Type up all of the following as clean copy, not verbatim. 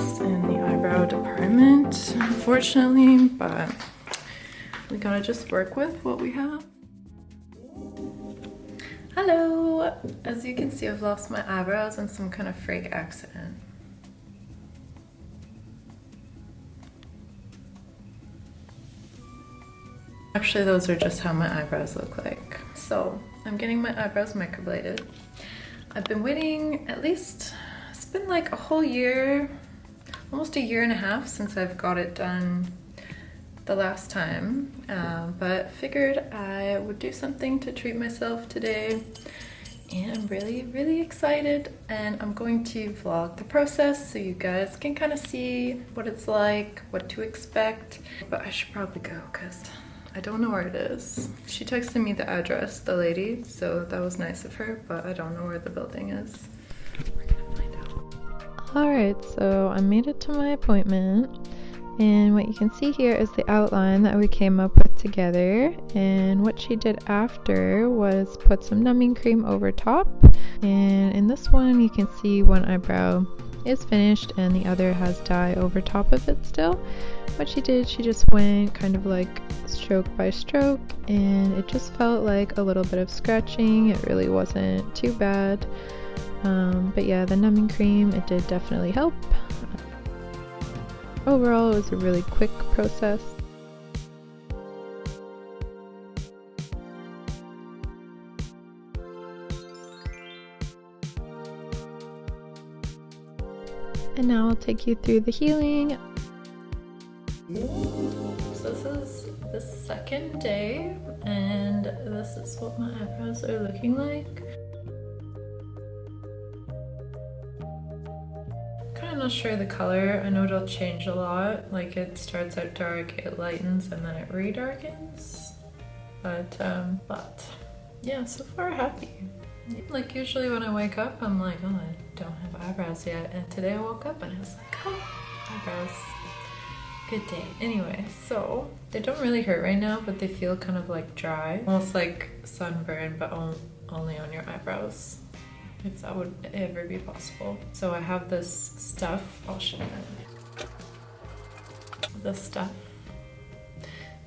lost in the eyebrow department, unfortunately, but we gotta just work with what we have. Hello! As you can see, I've lost my eyebrows in some kind of freak accident. Actually, those are just how my eyebrows look like. So, I'm getting my eyebrows microbladed. I've been waiting at least, it's been like a whole year, almost a year and a half since I've got it done the last time, but figured I would do something to treat myself today, and I'm really excited, and I'm going to vlog the process so you guys can kind of see what it's like, what to expect. But I should probably go because I don't know where it is. She texted me the address, the lady, so that was nice of her, but I don't know where the building is. We're gonna find out. Alright, so I made it to my appointment, and what you can see here is the outline that we came up with together, and what she did after was put some numbing cream over top, and in this one you can see one eyebrow is finished and the other has dye over top of it still. What she did, she just went kind of like stroke by stroke, and it just felt like a little bit of scratching. It really wasn't too bad, but yeah, the numbing cream, it did definitely help. Overall, it was a really quick process. And now I'll take you through the healing. So this is the second day, and this is what my eyebrows are looking like. Kind of not sure the color. I know it'll change a lot. Like, it starts out dark, it lightens, and then it re-darkens. But yeah, so far happy. Like, usually when I wake up, I'm like, oh, I don't have eyebrows yet. And today I woke up and I was like, oh, eyebrows. Good day. Anyway, so they don't really hurt right now, but they feel kind of like dry. Almost like sunburn, but only on your eyebrows, if that would ever be possible. So I have this stuff. I'll show you. This stuff.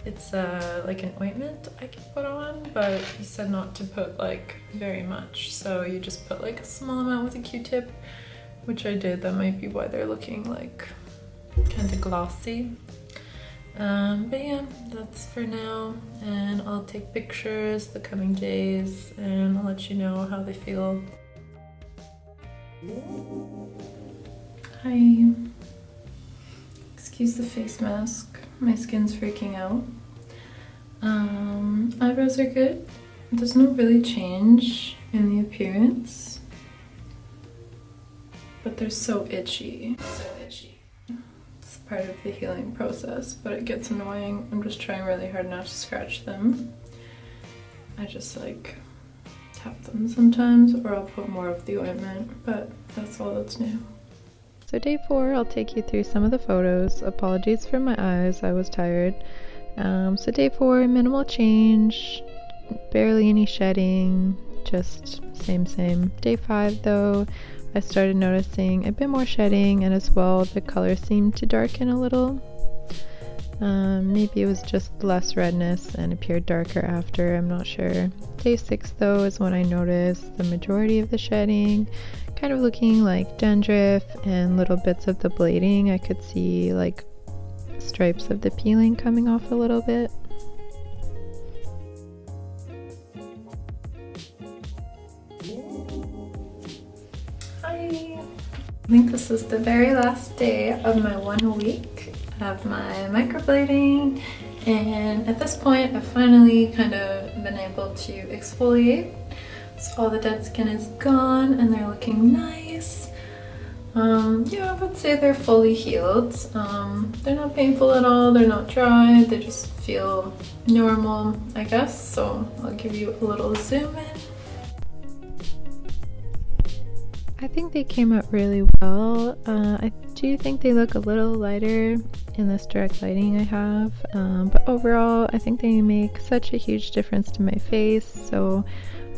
It's like an ointment I can put on, but he said not to put like very much. So you just put like a small amount with a Q-tip, which I did. That might be why they're looking like kind of glossy. But yeah, that's for now. And I'll take pictures the coming days and I'll let you know how they feel. Hi. Excuse the face mask. My skin's freaking out. Eyebrows are good. There's no really change in the appearance, but they're so itchy. So itchy. It's part of the healing process, but it gets annoying. I'm just trying really hard not to scratch them. I just like tap them sometimes, or I'll put more of the ointment, but that's all that's new. So day 4, I'll take you through some of the photos. Apologies for my eyes, I was tired. So day 4, minimal change, barely any shedding, just same. Day 5 though, I started noticing a bit more shedding, and as well the color seemed to darken a little. Maybe it was just less redness and appeared darker after, I'm not sure. Day 6 though is when I noticed the majority of the shedding, kind of looking like dandruff and little bits of the blading. I could see like stripes of the peeling coming off a little bit. Hi! I think this is the very last day of my 1 week of my microblading, and at this point I've finally kind of been able to exfoliate. So all the dead skin is gone and they're looking nice. Yeah, I would say they're fully healed. They're not painful at all, they're not dry, they just feel normal, I guess. So I'll give you a little zoom in. I think they came out really well. I do think they look a little lighter in this direct lighting I have, but overall I think they make such a huge difference to my face, so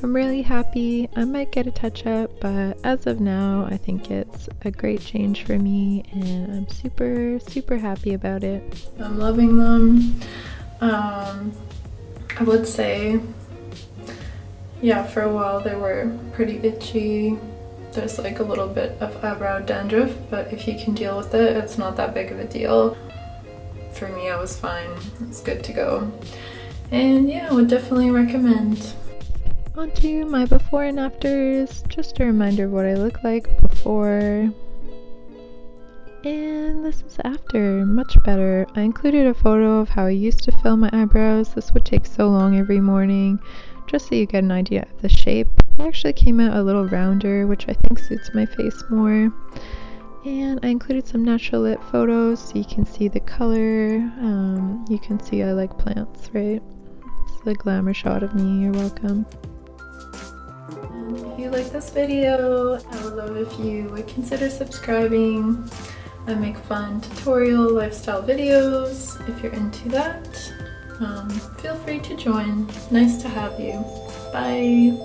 I'm really happy. I might get a touch-up, but as of now I think it's a great change for me and I'm super happy about it. I'm loving them. I would say, yeah, for a while they were pretty itchy. There's like a little bit of eyebrow dandruff, but if you can deal with it, it's not that big of a deal. For me, I was fine. It's good to go. And yeah, I would definitely recommend. On to my before and afters. Just a reminder of what I look like before. And this is after. Much better. I included a photo of how I used to fill my eyebrows. This would take so long every morning, just so you get an idea of the shape. They actually came out a little rounder, which I think suits my face more. And I included some natural lit photos so you can see the color. You can see I like plants, right? It's the glamour shot of me. You're welcome. If you like this video, I would love if you would consider subscribing. I make fun tutorial lifestyle videos. If you're into that, feel free to join. Nice to have you. Bye.